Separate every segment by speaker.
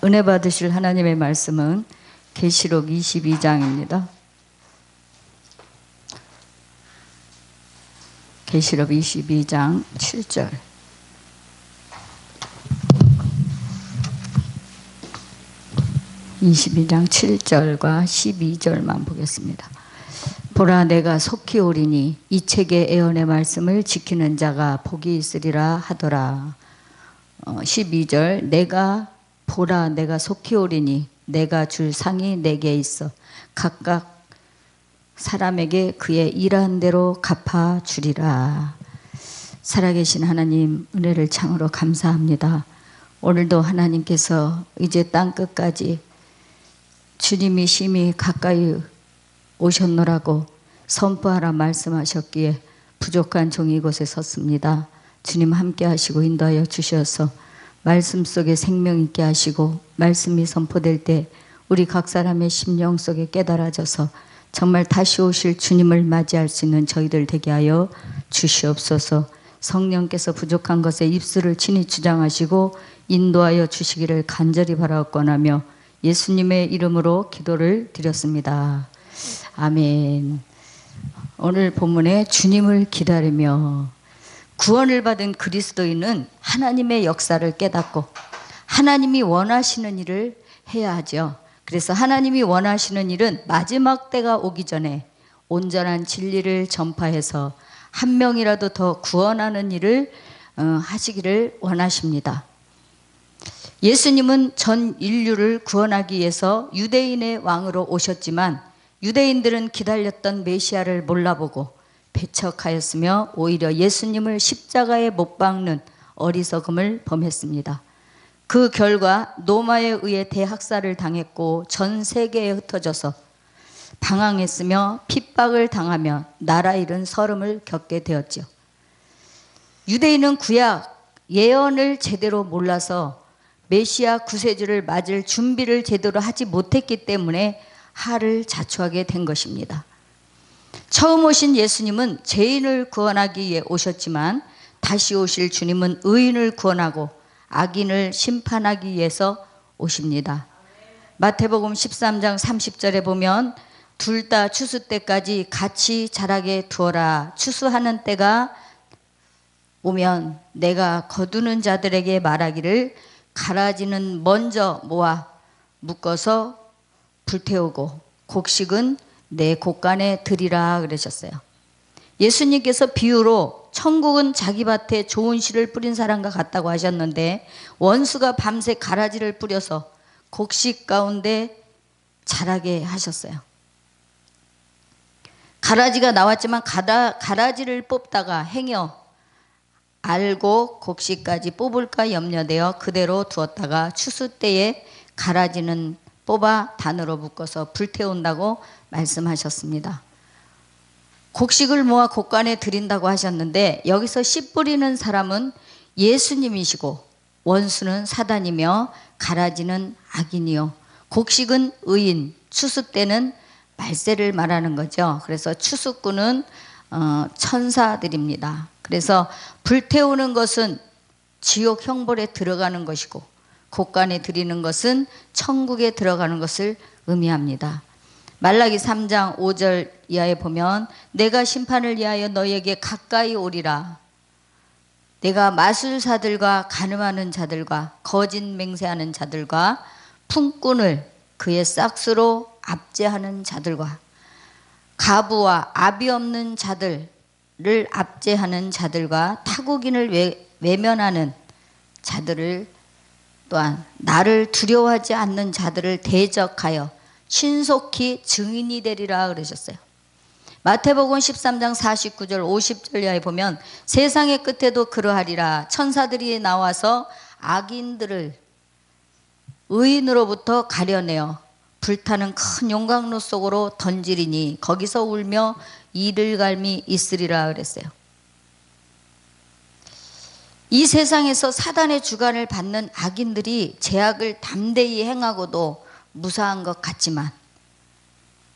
Speaker 1: 은혜 받으실 하나님의 말씀은 계시록 22장입니다. 계시록 22장 7절. (22장) 7절과 12절만 보겠습니다. 보라, 내가 속히 오리니 이 책의 예언의 말씀을 지키는 자가 복이 있으리라 하더라. 12절. 보라, 내가 속히 오리니 내가 줄 상이 내게 있어 각각 사람에게 그의 일한 대로 갚아 주리라. 살아계신 하나님, 은혜를 참으로 감사합니다. 오늘도 하나님께서 이제 땅끝까지 주님이 심히 가까이 오셨노라고 선포하라 말씀하셨기에 부족한 종이 이곳에 섰습니다. 주님 함께 하시고 인도하여 주셔서 말씀 속에 생명 있게 하시고 말씀이 선포될 때 우리 각 사람의 심령 속에 깨달아져서 정말 다시 오실 주님을 맞이할 수 있는 저희들 되게 하여 주시옵소서. 성령께서 부족한 것에 입술을 친히 주장하시고 인도하여 주시기를 간절히 바라옵고나며 예수님의 이름으로 기도를 드렸습니다. 아멘. 오늘 본문에 주님을 기다리며, 구원을 받은 그리스도인은 하나님의 역사를 깨닫고 하나님이 원하시는 일을 해야 하죠. 그래서 하나님이 원하시는 일은 마지막 때가 오기 전에 온전한 진리를 전파해서 한 명이라도 더 구원하는 일을 하시기를 원하십니다. 예수님은 전 인류를 구원하기 위해서 유대인의 왕으로 오셨지만 유대인들은 기다렸던 메시아를 몰라보고 배척하였으며 오히려 예수님을 십자가에 못 박는 어리석음을 범했습니다. 그 결과 로마에 의해 대학살을 당했고 전 세계에 흩어져서 방황했으며 핍박을 당하며 나라 잃은 서름을 겪게 되었죠. 유대인은 구약 예언을 제대로 몰라서 메시아 구세주를 맞을 준비를 제대로 하지 못했기 때문에 하를 자초하게 된 것입니다. 처음 오신 예수님은 죄인을 구원하기 위해 오셨지만 다시 오실 주님은 의인을 구원하고 악인을 심판하기 위해서 오십니다. 마태복음 13장 30절에 보면 둘 다 추수 때까지 같이 자라게 두어라. 추수하는 때가 오면 내가 거두는 자들에게 말하기를 가라지는 먼저 모아 묶어서 불태우고 곡식은 내 곳간에 드리라 그러셨어요. 예수님께서 비유로 천국은 자기 밭에 좋은 씨를 뿌린 사람과 같다고 하셨는데 원수가 밤새 가라지를 뿌려서 곡식 가운데 자라게 하셨어요. 가라지가 나왔지만 가라지를 뽑다가 행여 알고 곡식까지 뽑을까 염려되어 그대로 두었다가 추수 때에 가라지는 뽑아 단으로 묶어서 불태운다고 말씀하셨습니다. 곡식을 모아 곳간에 드린다고 하셨는데 여기서 씨 뿌리는 사람은 예수님이시고 원수는 사단이며 가라지는 악인이요 곡식은 의인, 추수 때는 말세를 말하는 거죠. 그래서 추수꾼은 천사들입니다. 그래서 불태우는 것은 지옥 형벌에 들어가는 것이고 곳간에 드리는 것은 천국에 들어가는 것을 의미합니다. 말라기 3장 5절 이하에 보면 내가 심판을 위하여 너희에게 가까이 오리라. 내가 마술사들과 간음하는 자들과 거짓 맹세하는 자들과 품꾼을 그의 싹수로 압제하는 자들과 가부와 압이 없는 자들을 압제하는 자들과 타국인을 외면하는 자들을 또한 나를 두려워하지 않는 자들을 대적하여 신속히 증인이 되리라 그러셨어요. 마태복음 13장 49절 50절 이하에 보면 세상의 끝에도 그러하리라. 천사들이 나와서 악인들을 의인으로부터 가려내어 불타는 큰 용광로 속으로 던지리니 거기서 울며 이들갈미 있으리라 그랬어요. 이 세상에서 사단의 주관을 받는 악인들이 죄악을 담대히 행하고도 무사한 것 같지만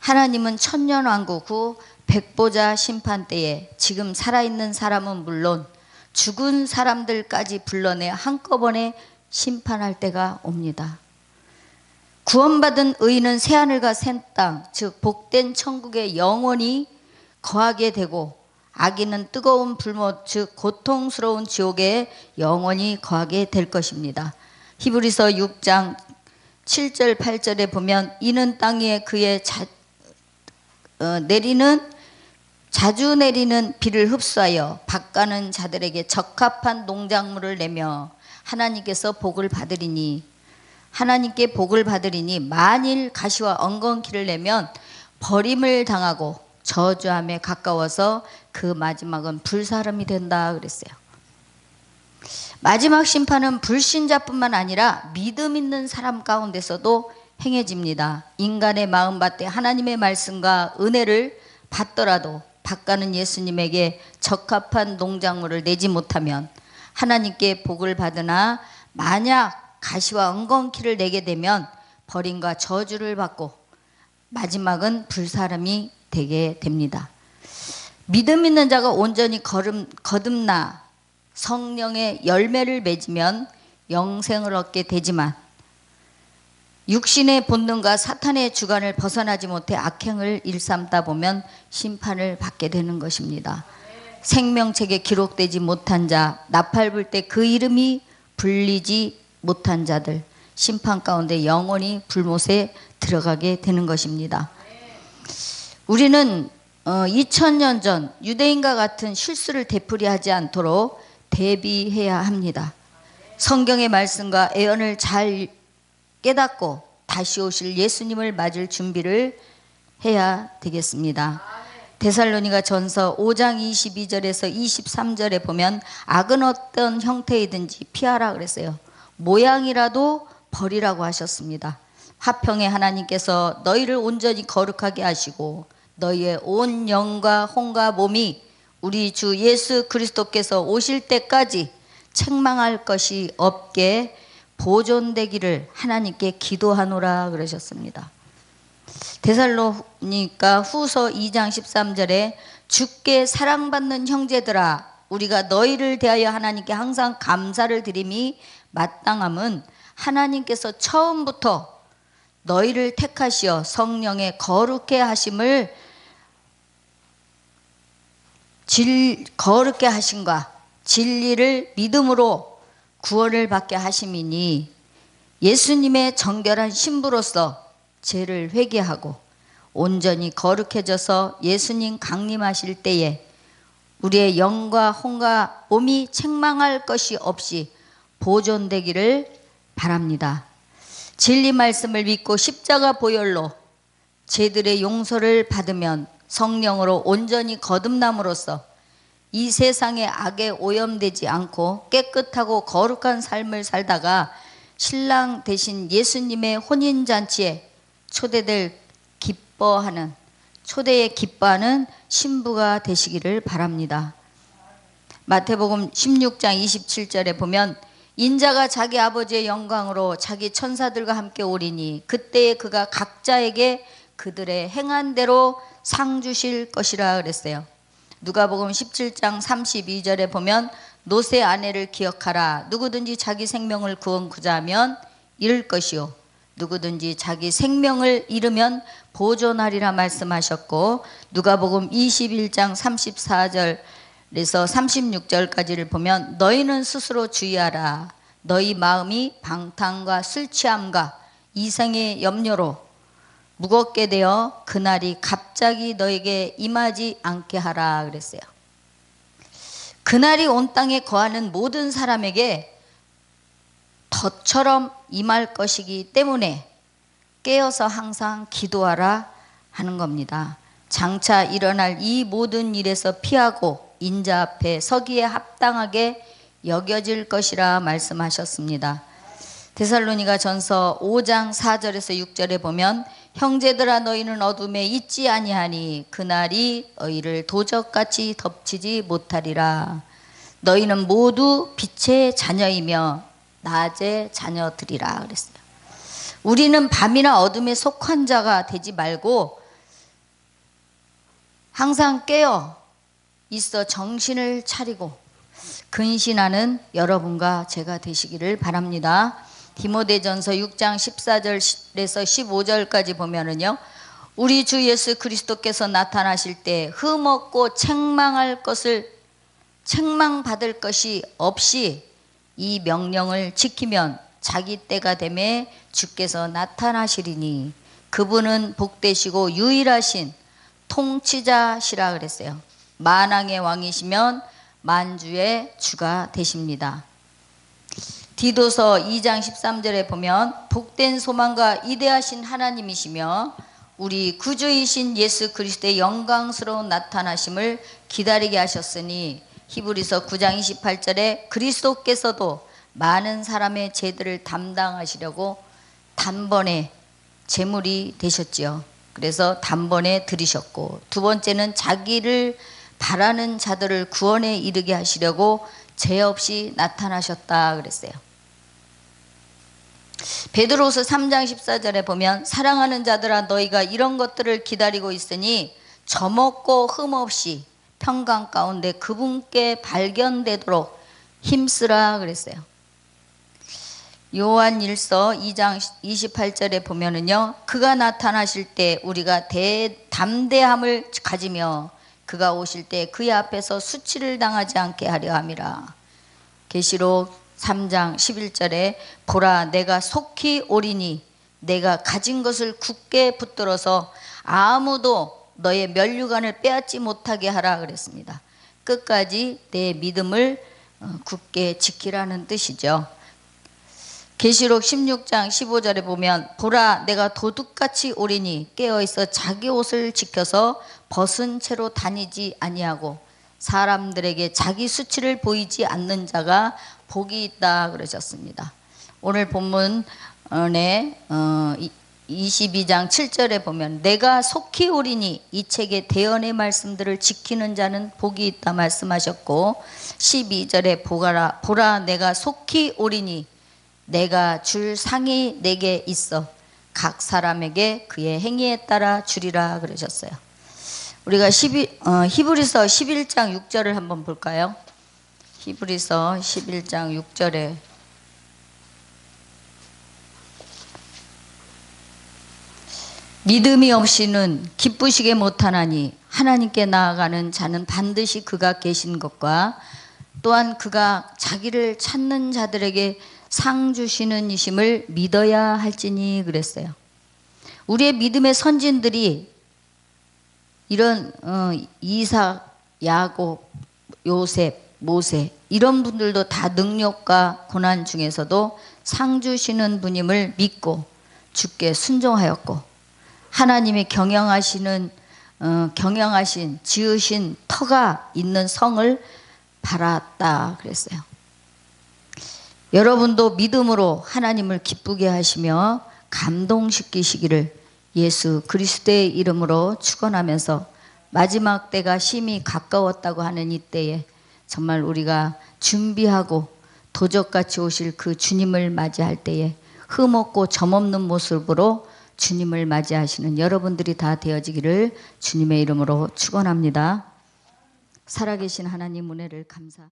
Speaker 1: 하나님은 천년왕국 후 백보자 심판 때에 지금 살아있는 사람은 물론 죽은 사람들까지 불러내 한꺼번에 심판할 때가 옵니다. 구원받은 의인은 새하늘과 새 땅, 즉 복된 천국에 영원히 거하게 되고, 악인은 뜨거운 불못, 즉 고통스러운 지옥에 영원히 거하게 될 것입니다. 히브리서 6장 7절 8절에 보면 이는 땅 위에 그의 자주 내리는 비를 흡수하여 밭가는 자들에게 적합한 농작물을 내며 하나님께 복을 받으리니 만일 가시와 엉겅퀴를 내면 버림을 당하고 저주함에 가까워서 그 마지막은 불사름이 된다 그랬어요. 마지막 심판은 불신자뿐만 아니라 믿음 있는 사람 가운데서도 행해집니다. 인간의 마음밭에 하나님의 말씀과 은혜를 받더라도 밭가는 예수님에게 적합한 농작물을 내지 못하면 하나님께 복을 받으나, 만약 가시와 엉겅퀴를 내게 되면 버림과 저주를 받고 마지막은 불사름이 되게 됩니다. 믿음 있는 자가 온전히 거듭나 성령의 열매를 맺으면 영생을 얻게 되지만, 육신의 본능과 사탄의 주관을 벗어나지 못해 악행을 일삼다 보면 심판을 받게 되는 것입니다. 생명책에 기록되지 못한 자, 나팔 불 때 그 이름이 불리지 못한 자들, 심판 가운데 영원히 불못에 들어가게 되는 것입니다. 우리는 2000년 전 유대인과 같은 실수를 되풀이하지 않도록 대비해야 합니다. 성경의 말씀과 애언을 잘 깨닫고 다시 오실 예수님을 맞을 준비를 해야 되겠습니다. 데살로니가 전서 5장 22절에서 23절에 보면 악은 어떤 형태이든지 피하라 그랬어요. 모양이라도 버리라고 하셨습니다. 화평의 하나님께서 너희를 온전히 거룩하게 하시고 너희의 온 영과 혼과 몸이 우리 주 예수 그리스도께서 오실 때까지 책망할 것이 없게 보존되기를 하나님께 기도하노라 그러셨습니다. 데살로니가 후서 2장 13절에 주께 사랑받는 형제들아, 우리가 너희를 대하여 하나님께 항상 감사를 드림이 마땅함은 하나님께서 처음부터 너희를 택하시어 성령의 거룩해 하심을 거룩해 하심과 진리를 믿음으로 구원을 받게 하심이니, 예수님의 정결한 신부로서 죄를 회개하고 온전히 거룩해져서 예수님 강림하실 때에 우리의 영과 혼과 몸이 책망할 것이 없이 보존되기를 바랍니다. 진리 말씀을 믿고 십자가 보혈로 죄들의 용서를 받으면 성령으로 온전히 거듭남으로써 이 세상의 악에 오염되지 않고 깨끗하고 거룩한 삶을 살다가 신랑 되신 예수님의 혼인잔치에 초대에 기뻐하는 신부가 되시기를 바랍니다. 마태복음 16장 27절에 보면 인자가 자기 아버지의 영광으로 자기 천사들과 함께 오리니 그때에 그가 각자에게 그들의 행한 대로 상 주실 것이라 그랬어요. 누가복음 17장 32절에 보면 노새 아내를 기억하라. 누구든지 자기 생명을 구원하고자 하면 잃을 것이요 누구든지 자기 생명을 잃으면 보존하리라 말씀하셨고, 누가복음 21장 34절에서 36절까지를 보면 너희는 스스로 주의하라. 너희 마음이 방탕과 술 취함과 이생의 염려로 무겁게 되어 그날이 갑자기 너에게 임하지 않게 하라 그랬어요. 그날이 온 땅에 거하는 모든 사람에게 덫처럼 임할 것이기 때문에 깨어서 항상 기도하라 하는 겁니다. 장차 일어날 이 모든 일에서 피하고 인자 앞에 서기에 합당하게 여겨질 것이라 말씀하셨습니다. 데살로니가 전서 5장 4절에서 6절에 보면 형제들아 너희는 어둠에 있지 아니하니 그날이 너희를 도적같이 덮치지 못하리라. 너희는 모두 빛의 자녀이며 낮의 자녀들이라 그랬어요. 우리는 밤이나 어둠에 속한 자가 되지 말고 항상 깨어 있어 정신을 차리고 근신하는 여러분과 제가 되시기를 바랍니다. 디모데전서 6장 14절에서 15절까지 보면은요, 우리 주 예수 그리스도께서 나타나실 때 흠없고 책망받을 것이 없이 이 명령을 지키면 자기 때가 되매 주께서 나타나시리니 그분은 복되시고 유일하신 통치자시라 그랬어요. 만왕의 왕이시면 만주의 주가 되십니다. 디도서 2장 13절에 보면 복된 소망과 위대하신 하나님이시며 우리 구주이신 예수 그리스도의 영광스러운 나타나심을 기다리게 하셨으니 히브리서 9장 28절에 그리스도께서도 많은 사람의 죄들을 담당하시려고 단번에 제물이 되셨지요. 그래서 단번에 드리셨고, 두 번째는 자기를 바라는 자들을 구원에 이르게 하시려고 죄 없이 나타나셨다 그랬어요. 베드로후서 3장 14절에 보면 사랑하는 자들아 너희가 이런 것들을 기다리고 있으니 저먹고 흠없이 평강 가운데 그분께 발견되도록 힘쓰라 그랬어요. 요한일서 2장 28절에 보면은요, 그가 나타나실 때 우리가 담대함을 가지며 그가 오실 때 그의 앞에서 수치를 당하지 않게 하려 함이라. 계시록 3장 11절에 보라 내가 속히 오리니 내가 가진 것을 굳게 붙들어서 아무도 너의 면류관을 빼앗지 못하게 하라 그랬습니다. 끝까지 내 믿음을 굳게 지키라는 뜻이죠. 계시록 16장 15절에 보면 보라 내가 도둑같이 오리니 깨어있어 자기 옷을 지켜서 벗은 채로 다니지 아니하고 사람들에게 자기 수치를 보이지 않는 자가 복이 있다 그러셨습니다. 오늘 본문에 22장 7절에 보면 내가 속히 오리니 이 책의 대언의 말씀들을 지키는 자는 복이 있다 말씀하셨고, 12절에 보라 내가 속히 오리니 내가 줄 상이 내게 있어 각 사람에게 그의 행위에 따라 주리라 그러셨어요. 우리가 히브리서 11장 6절을 한번 볼까요? 히브리서 11장 6절에 믿음이 없이는 기쁘시게 못하나니 하나님께 나아가는 자는 반드시 그가 계신 것과 또한 그가 자기를 찾는 자들에게 상 주시는 이심을 믿어야 할지니 그랬어요. 우리의 믿음의 선진들이 이런 이삭, 야곱, 요셉, 모세 이런 분들도 다 능력과 고난 중에서도 상 주시는 분임을 믿고 주께 순종하였고 하나님이 경영하신 지으신 터가 있는 성을 바랐다 그랬어요. 여러분도 믿음으로 하나님을 기쁘게 하시며 감동시키시기를 예수 그리스도의 이름으로 축원하면서 마지막 때가 심히 가까웠다고 하는 이때에 정말 우리가 준비하고 도적같이 오실 그 주님을 맞이할 때에 흠없고 점없는 모습으로 주님을 맞이하시는 여러분들이 다 되어지기를 주님의 이름으로 축원합니다. 살아계신 하나님 은혜를 감사.